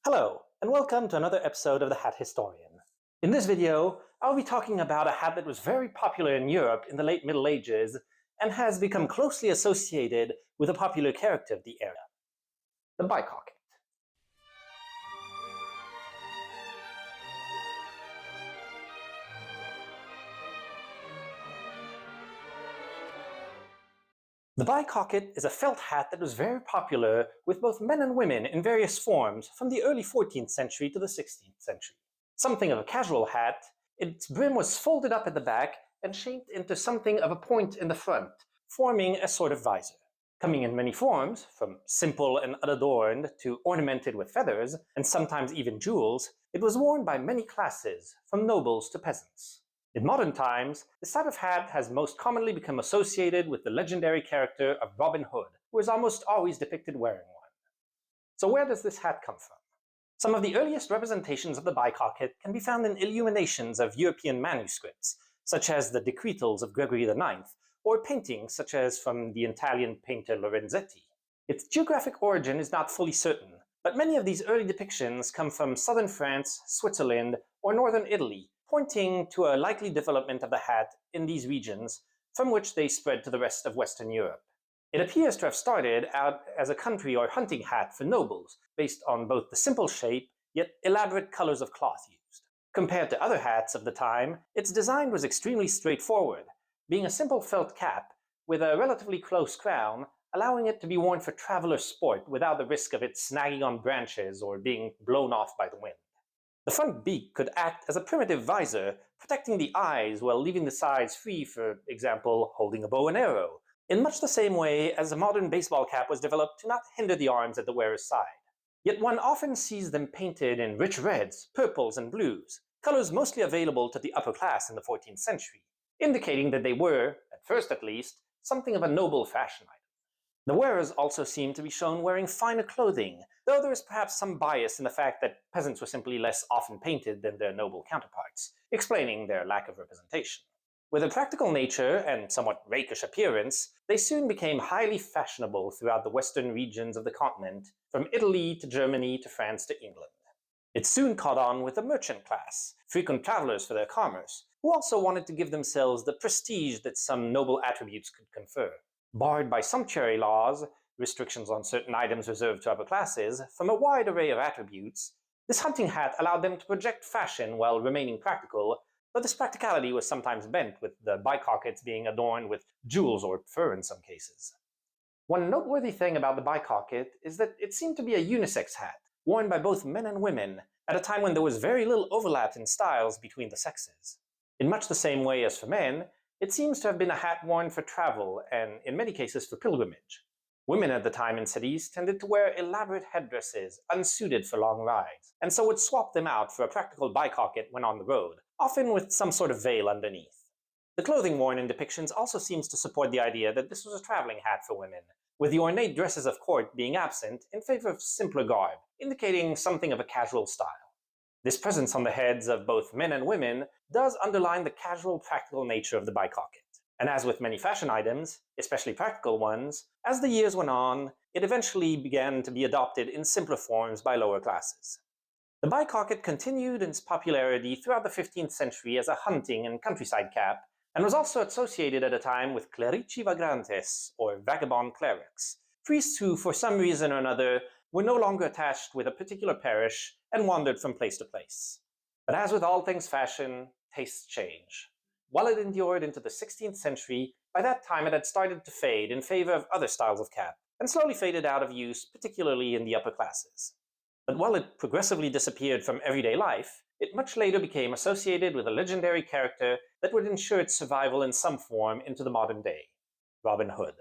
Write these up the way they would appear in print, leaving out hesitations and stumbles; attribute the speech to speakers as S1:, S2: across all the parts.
S1: Hello, and welcome to another episode of the Hat Historian. In this video, I'll be talking about a hat that was very popular in Europe in the late Middle Ages and has become closely associated with a popular character of the era, the Bycocket. The Bycocket is a felt hat that was very popular with both men and women in various forms from the early 14th century to the 16th century. Something of a casual hat, its brim was folded up at the back and shaped into something of a point in the front, forming a sort of visor. Coming in many forms, from simple and unadorned to ornamented with feathers, and sometimes even jewels, it was worn by many classes, from nobles to peasants. In modern times, this type of hat has most commonly become associated with the legendary character of Robin Hood, who is almost always depicted wearing one. So where does this hat come from? Some of the earliest representations of the Bycocket can be found in illuminations of European manuscripts, such as the Decretals of Gregory IX, or paintings such as from the Italian painter Lorenzetti. Its geographic origin is not fully certain, but many of these early depictions come from southern France, Switzerland, or northern Italy, pointing to a likely development of the hat in these regions, from which they spread to the rest of Western Europe. It appears to have started out as a country or hunting hat for nobles, based on both the simple shape, yet elaborate colors of cloth used. Compared to other hats of the time, its design was extremely straightforward, being a simple felt cap with a relatively close crown, allowing it to be worn for travel or sport without the risk of it snagging on branches or being blown off by the wind. The front beak could act as a primitive visor, protecting the eyes while leaving the sides free, for example, holding a bow and arrow, in much the same way as a modern baseball cap was developed to not hinder the arms at the wearer's side. Yet one often sees them painted in rich reds, purples, and blues, colors mostly available to the upper class in the 14th century, indicating that they were, at first at least, something of a noble fashion item. The wearers also seem to be shown wearing finer clothing, though there is perhaps some bias in the fact that peasants were simply less often painted than their noble counterparts, explaining their lack of representation. With a practical nature and somewhat rakish appearance, they soon became highly fashionable throughout the western regions of the continent, from Italy to Germany to France to England. It soon caught on with the merchant class, frequent travelers for their commerce, who also wanted to give themselves the prestige that some noble attributes could confer. Barred by sumptuary laws, restrictions on certain items reserved to upper classes, from a wide array of attributes, this hunting hat allowed them to project fashion while remaining practical, but this practicality was sometimes bent, with the Bycockets being adorned with jewels or fur in some cases. One noteworthy thing about the Bycocket is that it seemed to be a unisex hat, worn by both men and women, at a time when there was very little overlap in styles between the sexes. In much the same way as for men, it seems to have been a hat worn for travel and, in many cases, for pilgrimage. Women at the time in cities tended to wear elaborate headdresses unsuited for long rides, and so would swap them out for a practical Bycocket when on the road, often with some sort of veil underneath. The clothing worn in depictions also seems to support the idea that this was a traveling hat for women, with the ornate dresses of court being absent in favor of simpler garb, indicating something of a casual style. This presence on the heads of both men and women does underline the casual, practical nature of the Bycocket. And as with many fashion items, especially practical ones, as the years went on, it eventually began to be adopted in simpler forms by lower classes. The Bycocket continued its popularity throughout the 15th century as a hunting and countryside cap, and was also associated at a time with clerici vagrantes, or vagabond clerics, priests who, for some reason or another, were no longer attached with a particular parish and wandered from place to place. But as with all things fashion, tastes change. While it endured into the 16th century, by that time it had started to fade in favor of other styles of cap, and slowly faded out of use, particularly in the upper classes. But while it progressively disappeared from everyday life, it much later became associated with a legendary character that would ensure its survival in some form into the modern day, Robin Hood.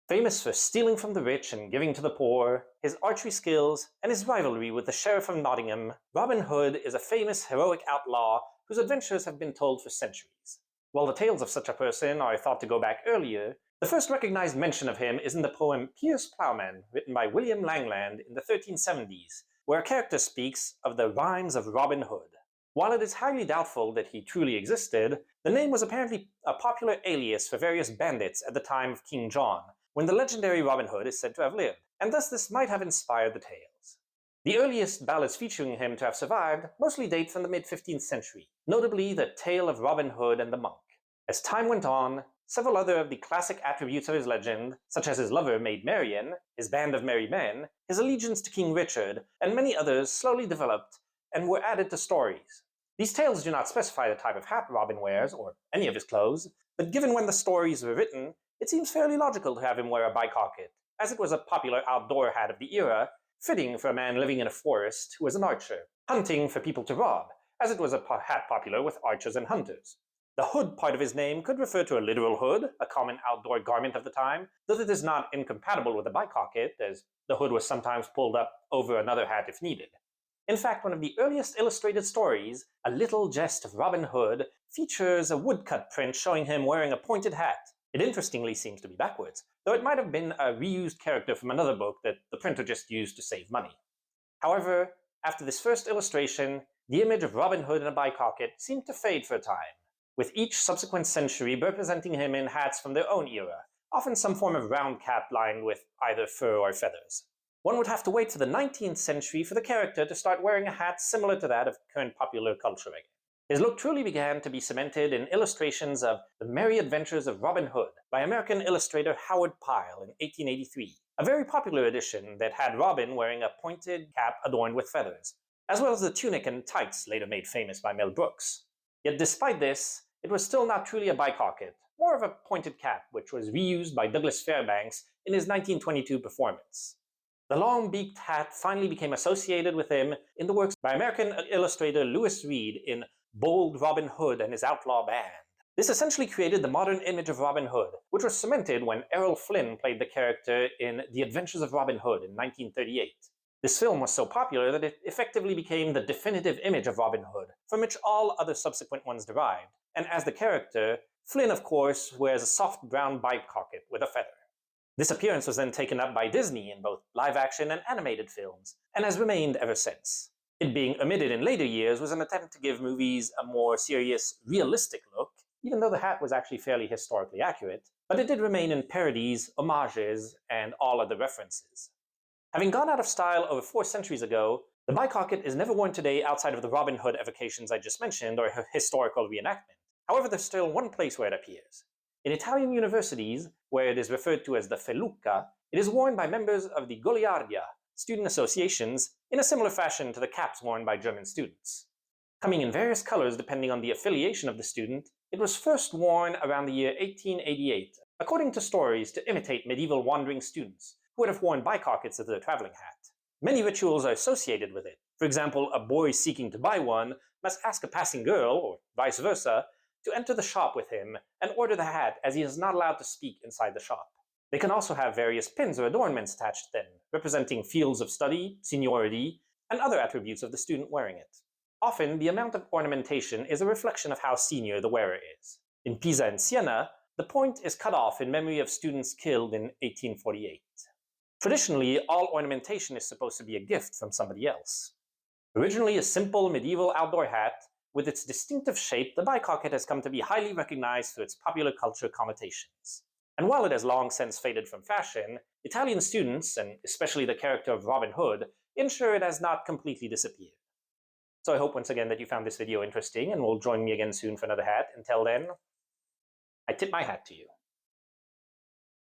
S1: Famous for stealing from the rich and giving to the poor, his archery skills, and his rivalry with the Sheriff of Nottingham, Robin Hood is a famous heroic outlaw whose adventures have been told for centuries. While the tales of such a person are thought to go back earlier, the first recognized mention of him is in the poem Piers Plowman, written by William Langland in the 1370s, where a character speaks of the rhymes of Robin Hood. While it is highly doubtful that he truly existed, the name was apparently a popular alias for various bandits at the time of King John, when the legendary Robin Hood is said to have lived, and thus this might have inspired the tales. The earliest ballads featuring him to have survived mostly date from the mid-15th century, notably the Tale of Robin Hood and the Monk. As time went on, several other of the classic attributes of his legend, such as his lover Maid Marian, his band of merry men, his allegiance to King Richard, and many others slowly developed and were added to stories. These tales do not specify the type of hat Robin wears, or any of his clothes, but given when the stories were written, it seems fairly logical to have him wear a bicocket, as it was a popular outdoor hat of the era, fitting for a man living in a forest who was an archer, hunting for people to rob, as it was a hat popular with archers and hunters. The hood part of his name could refer to a literal hood, a common outdoor garment of the time, though it is not incompatible with a bicocket, as the hood was sometimes pulled up over another hat if needed. In fact, one of the earliest illustrated stories, A Little Jest of Robin Hood, features a woodcut print showing him wearing a pointed hat. It interestingly seems to be backwards, though it might have been a reused character from another book that the printer just used to save money. However, after this first illustration, the image of Robin Hood in a bicocket seemed to fade for a time, with each subsequent century representing him in hats from their own era, often some form of round cap lined with either fur or feathers. One would have to wait to the 19th century for the character to start wearing a hat similar to that of current popular culture again. His look truly began to be cemented in illustrations of The Merry Adventures of Robin Hood by American illustrator Howard Pyle in 1883, a very popular edition that had Robin wearing a pointed cap adorned with feathers, as well as the tunic and tights later made famous by Mel Brooks. Yet despite this, it was still not truly a bicocket, more of a pointed cap which was reused by Douglas Fairbanks in his 1922 performance. The long-beaked hat finally became associated with him in the works by American illustrator Lewis Reed in Bold Robin Hood and His Outlaw Band. This essentially created the modern image of Robin Hood, which was cemented when Errol Flynn played the character in The Adventures of Robin Hood in 1938. This film was so popular that it effectively became the definitive image of Robin Hood, from which all other subsequent ones derived, and as the character, Flynn of course wears a soft brown bicocket with a feather. This appearance was then taken up by Disney in both live-action and animated films, and has remained ever since. It being omitted in later years was an attempt to give movies a more serious, realistic look, even though the hat was actually fairly historically accurate, but it did remain in parodies, homages, and all other references. Having gone out of style over 4 centuries ago, the bicocket is never worn today outside of the Robin Hood evocations I just mentioned or historical reenactment. However, there's still one place where it appears. In Italian universities, where it is referred to as the felucca, it is worn by members of the Goliardia, student associations, in a similar fashion to the caps worn by German students. Coming in various colors depending on the affiliation of the student, it was first worn around the year 1888, according to stories to imitate medieval wandering students, who would have worn bicockets as their traveling hat. Many rituals are associated with it. For example, a boy seeking to buy one must ask a passing girl, or vice versa, to enter the shop with him and order the hat, as he is not allowed to speak inside the shop. They can also have various pins or adornments attached to them, representing fields of study, seniority, and other attributes of the student wearing it. Often, the amount of ornamentation is a reflection of how senior the wearer is. In Pisa and Siena, the point is cut off in memory of students killed in 1848. Traditionally, all ornamentation is supposed to be a gift from somebody else. Originally a simple medieval outdoor hat, with its distinctive shape, the bicocket has come to be highly recognized for its popular culture connotations. And while it has long since faded from fashion, Italian students, and especially the character of Robin Hood, ensure it has not completely disappeared. So I hope once again that you found this video interesting and will join me again soon for another hat. Until then, I tip my hat to you.